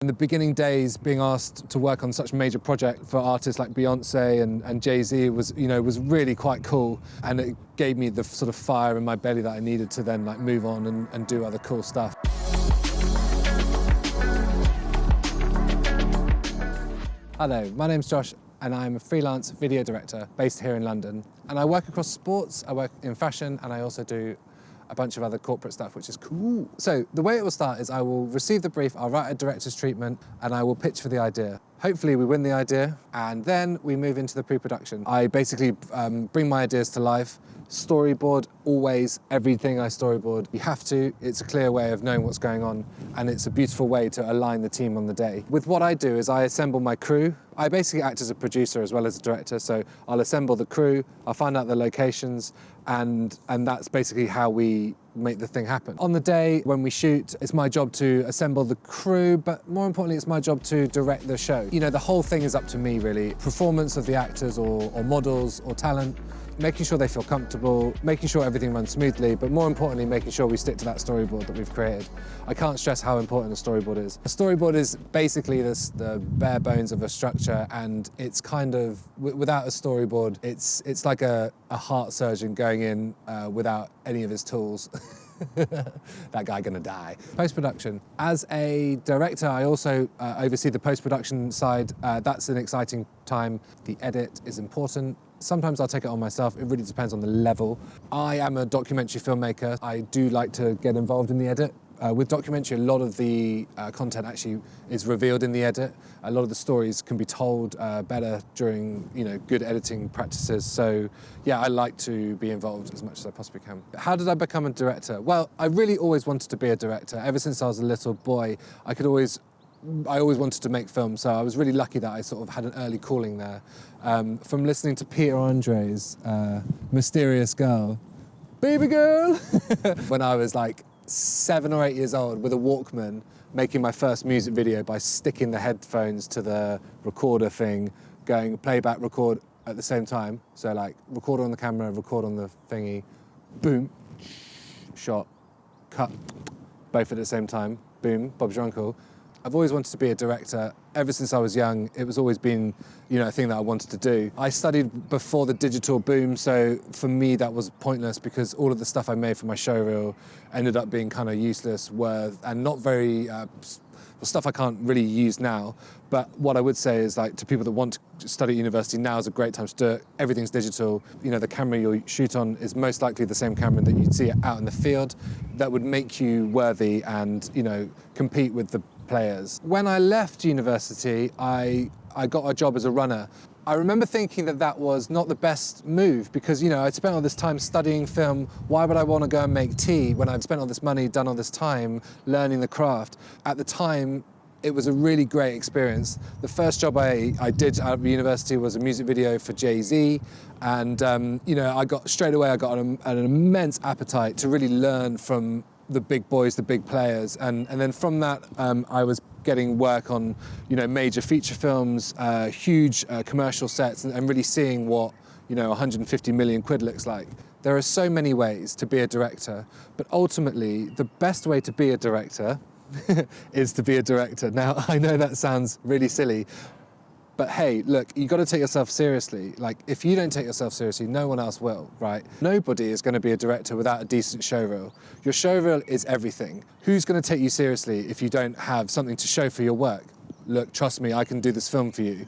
the beginning days, being asked to work on such a major project for artists like Beyonce and Jay-Z was really quite cool, and it gave me the sort of fire in my belly that I needed to then like move on and do other cool stuff. Hello, my name's Josh and I'm a freelance video director based here in London. And I work across sports, I work in fashion, and I also do a bunch of other corporate stuff, which is cool. So the way it will start is I will receive the brief, I'll write a director's treatment, and I will pitch for the idea. Hopefully we win the idea, and then we move into the pre-production. I basically bring my ideas to life, storyboard always, everything I storyboard. You have to, it's a clear way of knowing what's going on, and it's a beautiful way to align the team on the day. With what I do is I assemble my crew. I basically act as a producer as well as a director, so I'll assemble the crew, I'll find out the locations, and that's basically how we make the thing happen. On the day when we shoot, it's my job to assemble the crew, but more importantly, it's my job to direct the show. You know, the whole thing is up to me, really. Performance of the actors or models or talent, making sure they feel comfortable, making sure everything runs smoothly, but more importantly, making sure we stick to that storyboard that we've created. I can't stress how important a storyboard is. A storyboard is basically the bare bones of a structure, and it's kind of, without a storyboard, it's like a heart surgeon going in without any of his tools. That guy gonna die. Post-production. As a director, I also oversee the post-production side. That's an exciting time. The edit is important. Sometimes I'll take it on myself. It really depends on the level. I am a documentary filmmaker. I do like to get involved in the edit. With documentary, a lot of the content actually is revealed in the edit. A lot of the stories can be told better during, good editing practices. So yeah, I like to be involved as much as I possibly can. How did I become a director? Well, I really always wanted to be a director. Ever since I was a little boy, I always wanted to make films, so I was really lucky that I sort of had an early calling there. From listening to Peter Andre's Mysterious Girl, Baby Girl, when I was like 7 or 8 years old with a Walkman, making my first music video by sticking the headphones to the recorder thing, going playback, record at the same time. So like record on the camera, record on the thingy, boom, shot, cut, both at the same time, boom, Bob's your uncle. I've always wanted to be a director. Ever since I was young, it was always been, a thing that I wanted to do. I studied before the digital boom, so for me that was pointless because all of the stuff I made for my showreel ended up being kind of useless, and not very, stuff I can't really use now. But what I would say is, like, to people that want to study at university, now is a great time to do it. Everything's digital. The camera you'll shoot on is most likely the same camera that you'd see out in the field that would make you worthy and, compete with the players. When I left university, I got a job as a runner. I remember thinking that was not the best move because, I'd spent all this time studying film. Why would I want to go and make tea when I'd spent all this money, done all this time learning the craft? At the time, it was a really great experience. The first job I did out of university was a music video for Jay-Z. And, I got an immense appetite to really learn from the big boys, the big players. And then from that, I was getting work on, major feature films, huge commercial sets, and really seeing what, 150 million quid looks like. There are so many ways to be a director, but ultimately, the best way to be a director is to be a director. Now, I know that sounds really silly, but hey, look, you got to take yourself seriously. Like, if you don't take yourself seriously, no one else will, right? Nobody is going to be a director without a decent showreel. Your showreel is everything. Who's going to take you seriously if you don't have something to show for your work? Look, trust me, I can do this film for you.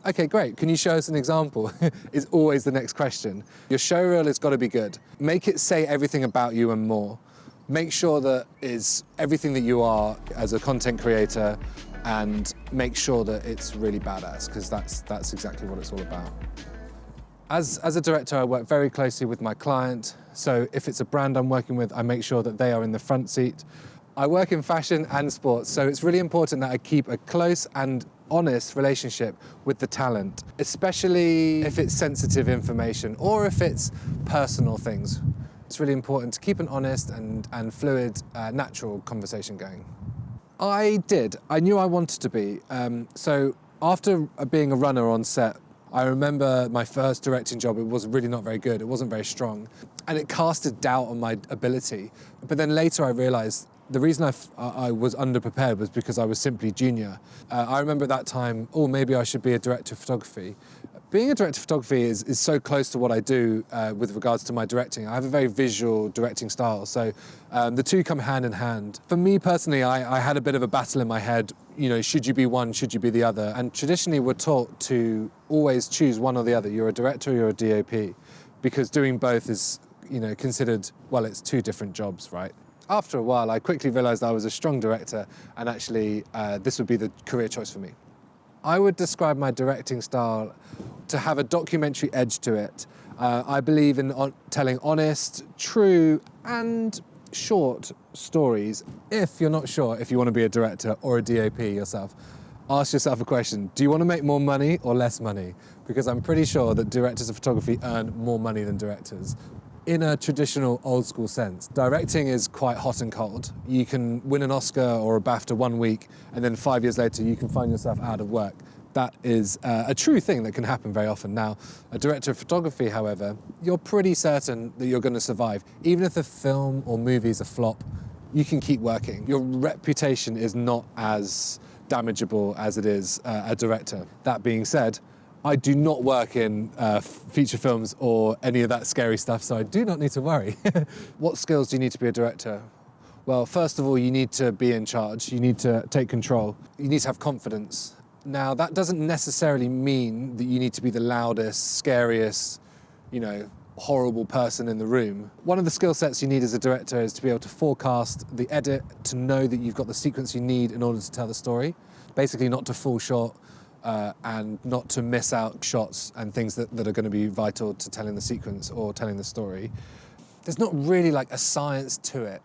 Okay, great. Can you show us an example? Is always the next question. Your showreel has got to be good. Make it say everything about you and more. Make sure that is everything that you are as a content creator, and make sure that it's really badass, because that's exactly what it's all about. As a director, I work very closely with my client. So if it's a brand I'm working with, I make sure that they are in the front seat. I work in fashion and sports, so it's really important that I keep a close and honest relationship with the talent, especially if it's sensitive information or if it's personal things. It's really important to keep an honest and fluid, natural conversation going. I did. I knew I wanted to be. So after being a runner on set, I remember my first directing job, it was really not very good. It wasn't very strong. And it casted doubt on my ability. But then later I realized The reason I was underprepared was because I was simply junior. I remember at that time, oh, maybe I should be a director of photography. Being a director of photography is so close to what I do with regards to my directing. I have a very visual directing style, so the two come hand in hand. For me personally, I had a bit of a battle in my head, you know, should you be one, should you be the other? And traditionally we're taught to always choose one or the other. You're a director or you're a DOP, because doing both is, you know, considered, well, it's two different jobs, right? After a while, I quickly realized I was a strong director, and actually this would be the career choice for me. I would describe my directing style to have a documentary edge to it. I believe in telling honest, true, and short stories. If you're not sure if you want to be a director or a DOP yourself, ask yourself a question. Do you want to make more money or less money? Because I'm pretty sure that directors of photography earn more money than directors. In a traditional old school sense, directing is quite hot and cold. You can win an Oscar or a BAFTA 1 week, and then 5 years later you can find yourself out of work. That is a true thing that can happen very often. Now, a director of photography, however, you're pretty certain that you're going to survive. Even if the film or movie is a flop, you can keep working. Your reputation is not as damageable as it is a director. That being said, I do not work in feature films or any of that scary stuff, so I do not need to worry. What skills do you need to be a director? Well, first of all, you need to be in charge. You need to take control. You need to have confidence. Now, that doesn't necessarily mean that you need to be the loudest, scariest, you know, horrible person in the room. One of the skill sets you need as a director is to be able to forecast the edit, to know that you've got the sequence you need in order to tell the story. Basically, not to fall short and not to miss out shots and things that are going to be vital to telling the sequence or telling the story. There's not really like a science to it.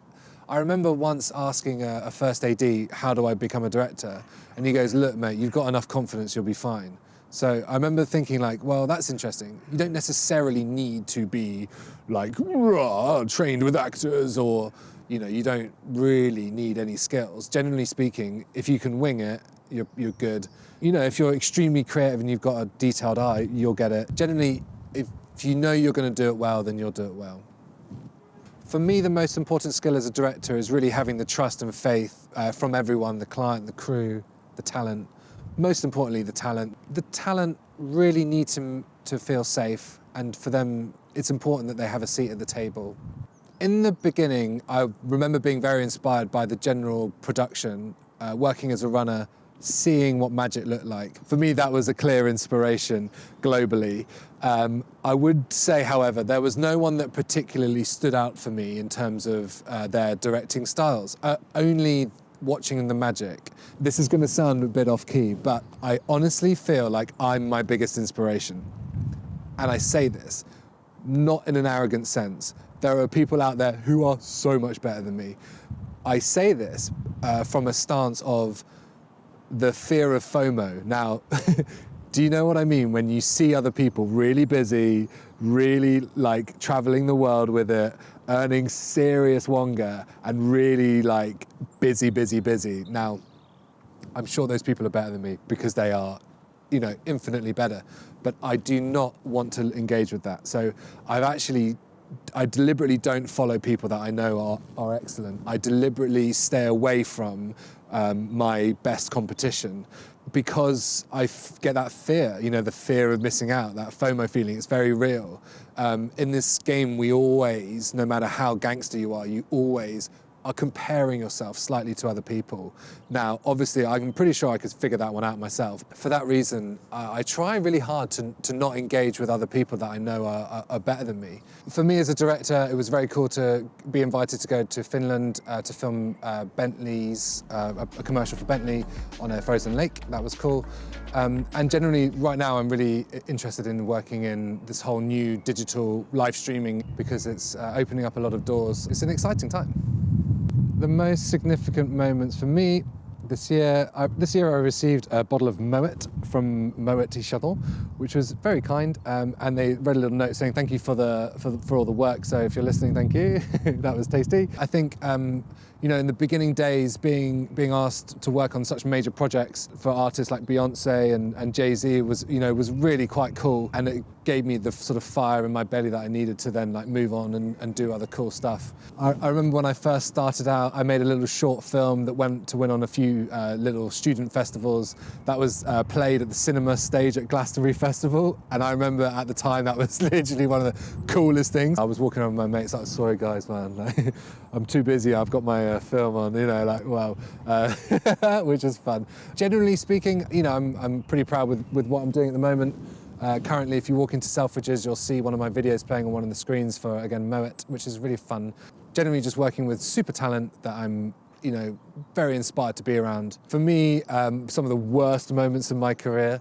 I remember once asking a first AD, how do I become a director? And he goes, look, mate, you've got enough confidence, you'll be fine. So I remember thinking like, well, that's interesting. You don't necessarily need to be like trained with actors, or, you know, you don't really need any skills. Generally speaking, if you can wing it, you're good. You know, if you're extremely creative and you've got a detailed eye, you'll get it. Generally, if you know you're going to do it well, then you'll do it well. For me, the most important skill as a director is really having the trust and faith from everyone, the client, the crew, the talent. Most importantly, the talent. The talent really need to feel safe, and for them, it's important that they have a seat at the table. In the beginning, I remember being very inspired by the general production, working as a runner, seeing what magic looked like. For me, that was a clear inspiration globally. I would say, however, there was no one that particularly stood out for me in terms of their directing styles, only watching the magic. This is going to sound a bit off key, but I honestly feel like I'm my biggest inspiration. And I say this not in an arrogant sense. There are people out there who are so much better than me. I say this from a stance of the fear of FOMO. Now, do you know what I mean when you see other people really busy, really like traveling the world with it, earning serious wonga, and really like busy. Now, I'm sure those people are better than me because they are, you know, infinitely better. But I do not want to engage with that. So I deliberately don't follow people that I know are excellent. I deliberately stay away from my best competition because I get that fear, you know, the fear of missing out, that FOMO feeling. It's very real. In this game, we always, no matter how gangster you always are comparing yourself slightly to other people. Now, obviously, I'm pretty sure I could figure that one out myself. For that reason, I try really hard to not engage with other people that I know are better than me. For me as a director, it was very cool to be invited to go to Finland to film Bentley's, a commercial for Bentley on a frozen lake. That was cool. And generally, right now, I'm really interested in working in this whole new digital live streaming because it's opening up a lot of doors. It's an exciting time. The most significant moments for me, This year I received a bottle of Moet from Moet Shuttle, which was very kind, and they read a little note saying thank you for all the work. So if you're listening, thank you. That was tasty. I think you know, in the beginning days, being asked to work on such major projects for artists like Beyonce and Jay-Z was really quite cool, and it gave me the sort of fire in my belly that I needed to then like move on and do other cool stuff. I remember when I first started out, I made a little short film that went to win on a few little student festivals. That was played at the cinema stage at Glastonbury Festival, and I remember at the time that was literally one of the coolest things. I was walking around with my mates like, sorry guys, man, like, I'm too busy, I've got my film on, you know, like, wow, which is fun. Generally speaking, you know, I'm pretty proud with what I'm doing at the moment. Currently, if you walk into Selfridges, you'll see one of my videos playing on one of the screens for, again, Moet, which is really fun. Generally just working with super talent that I'm, you know, very inspired to be around. For me, some of the worst moments in my career,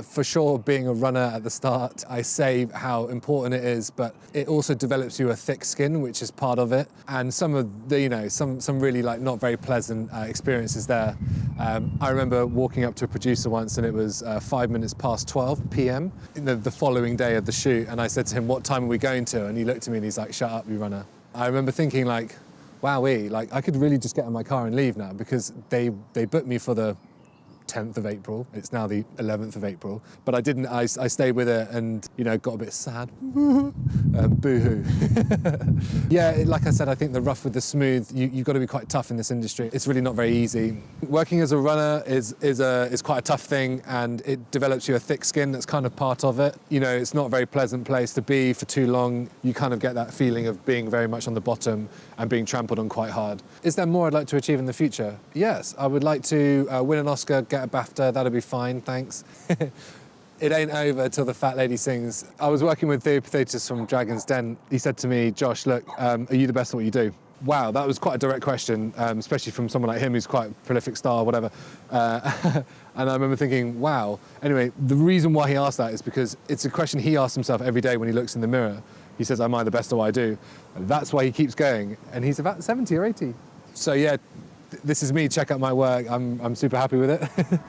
for sure being a runner at the start, I say how important it is, but it also develops you a thick skin, which is part of it. And some of the, you know, some really like not very pleasant experiences there. I remember walking up to a producer once and it was 5 minutes past 12 p.m. The following day of the shoot, and I said to him, what time are we going to? And he looked at me and he's like, shut up, you runner. I remember thinking like, wowee, like I could really just get in my car and leave now, because they booked me for the 10th of April. It's now the 11th of April. But I didn't, I stayed with it and, you know, got a bit sad. Boo-hoo. Yeah, like I said, I think the rough with the smooth, you've got to be quite tough in this industry. It's really not very easy. Working as a runner is quite a tough thing, and it develops you a thick skin. That's kind of part of it. You know, it's not a very pleasant place to be for too long. You kind of get that feeling of being very much on the bottom and being trampled on quite hard. Is there more I'd like to achieve in the future? Yes, I would like to win an Oscar, get a BAFTA, that'll be fine, thanks. It ain't over till the fat lady sings. I was working with Theo Pathetis from Dragon's Den. He said to me, Josh, look, are you the best at what you do? Wow, that was quite a direct question, especially from someone like him who's quite a prolific star, whatever. And I remember thinking, wow. Anyway, the reason why he asked that is because it's a question he asks himself every day when he looks in the mirror. He says, am I the best at what I do? And that's why he keeps going. And he's about 70 or 80. So yeah, this is me, check out my work. I'm super happy with it.